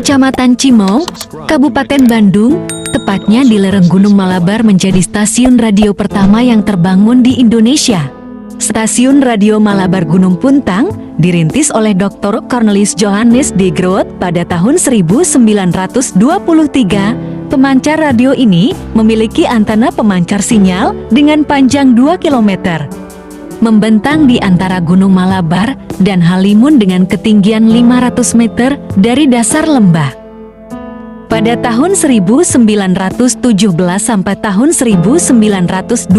Kecamatan Cimong, Kabupaten Bandung, tepatnya di lereng Gunung Malabar menjadi stasiun radio pertama yang terbangun di Indonesia. Stasiun Radio Malabar Gunung Puntang dirintis oleh Dr. Cornelis Johannes de Groot pada tahun 1923. Pemancar radio ini memiliki antena pemancar sinyal dengan panjang 2 km. Membentang di antara Gunung Malabar dan Halimun dengan ketinggian 500 meter dari dasar lembah. Pada tahun 1917 sampai tahun 1923,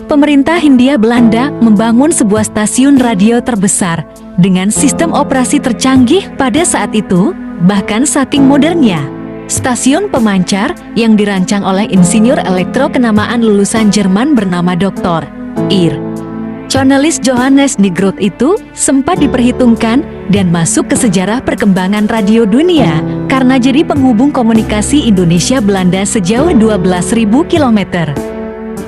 pemerintah Hindia Belanda membangun sebuah stasiun radio terbesar dengan sistem operasi tercanggih pada saat itu, bahkan saking modernnya. Stasiun pemancar yang dirancang oleh insinyur elektro kenamaan lulusan Jerman bernama Dr. Ir. Cornelis Johannes de Groot itu sempat diperhitungkan dan masuk ke sejarah perkembangan radio dunia karena jadi penghubung komunikasi Indonesia-Belanda sejauh 12.000 km.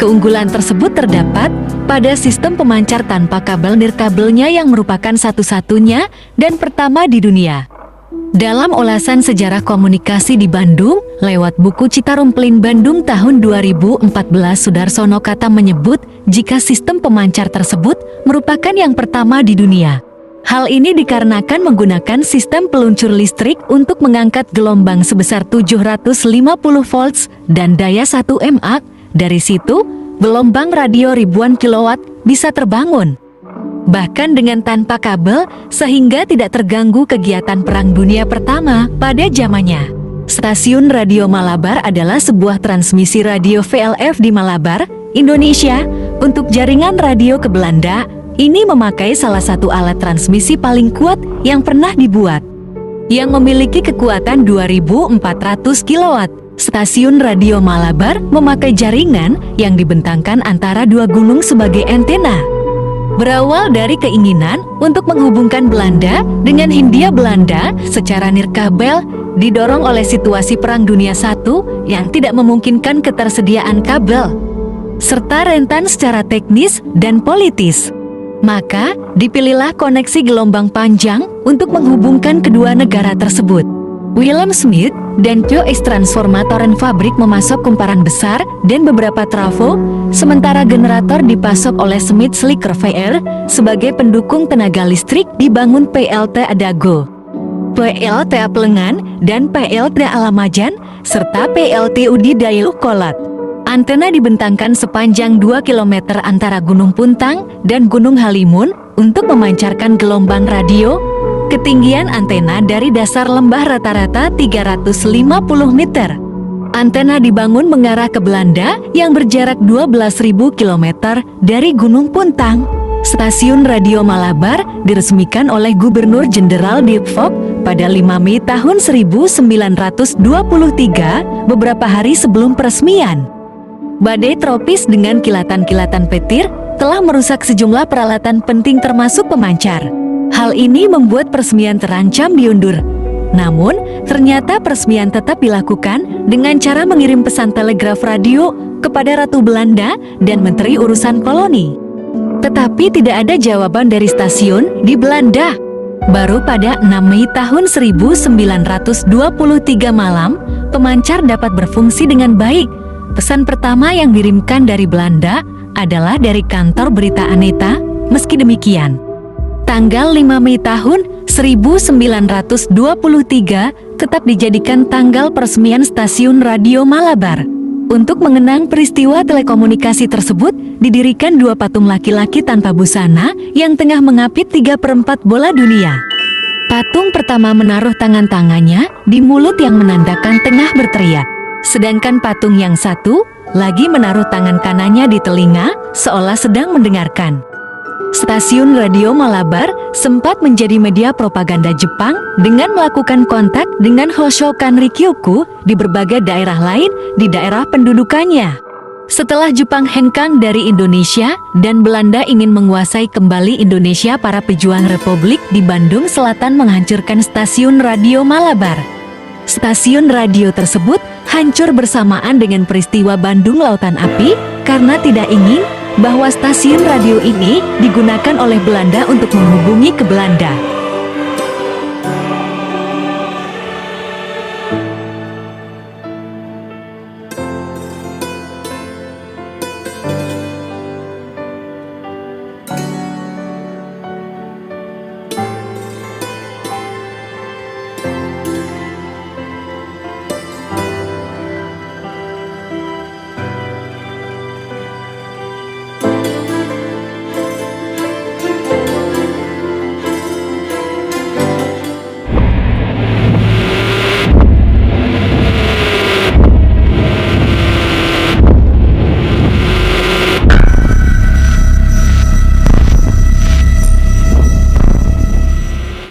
Keunggulan tersebut terdapat pada sistem pemancar tanpa kabel nirkabelnya yang merupakan satu-satunya dan pertama di dunia. Dalam ulasan sejarah komunikasi di Bandung, lewat buku Citarum Pelin Bandung tahun 2014, Sudarsono Kata menyebut jika sistem pemancar tersebut merupakan yang pertama di dunia. Hal ini dikarenakan menggunakan sistem peluncur listrik untuk mengangkat gelombang sebesar 750 volts dan daya 1 mA. Dari situ, gelombang radio ribuan kilowatt bisa terbangun. Bahkan dengan tanpa kabel, sehingga tidak terganggu kegiatan Perang Dunia Pertama pada zamannya. Stasiun Radio Malabar adalah sebuah transmisi radio VLF di Malabar, Indonesia. Untuk jaringan radio ke Belanda, ini memakai salah satu alat transmisi paling kuat yang pernah dibuat, yang memiliki kekuatan 2.400 kW. Stasiun Radio Malabar memakai jaringan yang dibentangkan antara dua gunung sebagai antena. Berawal dari keinginan untuk menghubungkan Belanda dengan Hindia Belanda secara nirkabel, didorong oleh situasi Perang Dunia I yang tidak memungkinkan ketersediaan kabel, serta rentan secara teknis dan politis. Maka, dipilihlah koneksi gelombang panjang untuk menghubungkan kedua negara tersebut. Willem Smith dan Joe Transformatoren Fabrik memasok kumparan besar dan beberapa trafo, sementara generator dipasok oleh Smith Slicker VR sebagai pendukung tenaga listrik dibangun PLTA Dago, PLTA Plengan, dan PLTA Alamajan, serta PLTU di Dayakolot. Antena dibentangkan sepanjang 2 km antara Gunung Puntang dan Gunung Halimun untuk memancarkan gelombang radio. Ketinggian antena dari dasar lembah rata-rata 350 meter. Antena dibangun mengarah ke Belanda yang berjarak 12.000 km dari Gunung Puntang. Stasiun Radio Malabar diresmikan oleh Gubernur Jenderal Dick Fogg pada 5 Mei tahun 1923, beberapa hari sebelum peresmian. Badai tropis dengan kilatan-kilatan petir telah merusak sejumlah peralatan penting termasuk pemancar. Hal ini membuat peresmian terancam diundur. Namun, ternyata peresmian tetap dilakukan dengan cara mengirim pesan telegraf radio kepada Ratu Belanda dan Menteri Urusan Koloni. Tetapi tidak ada jawaban dari stasiun di Belanda. Baru pada 6 Mei tahun 1923 malam, pemancar dapat berfungsi dengan baik. Pesan pertama yang dikirimkan dari Belanda adalah dari kantor berita Aneta. Meski demikian, tanggal 5 Mei tahun 1923 tetap dijadikan tanggal peresmian Stasiun Radio Malabar. Untuk mengenang peristiwa telekomunikasi tersebut, didirikan dua patung laki-laki tanpa busana yang tengah mengapit 3/4 bola dunia. Patung pertama menaruh tangannya di mulut yang menandakan tengah berteriak. Sedangkan patung yang satu lagi menaruh tangan kanannya di telinga seolah sedang mendengarkan. Stasiun Radio Malabar sempat menjadi media propaganda Jepang dengan melakukan kontak dengan Hoshokan Rikyoku di berbagai daerah lain di daerah pendudukannya. Setelah Jepang hengkang dari Indonesia dan Belanda ingin menguasai kembali Indonesia, para pejuang Republik di Bandung Selatan menghancurkan Stasiun Radio Malabar. Stasiun radio tersebut hancur bersamaan dengan peristiwa Bandung Lautan Api karena tidak ingin bahwa stasiun radio ini digunakan oleh Belanda untuk menghubungi ke Belanda.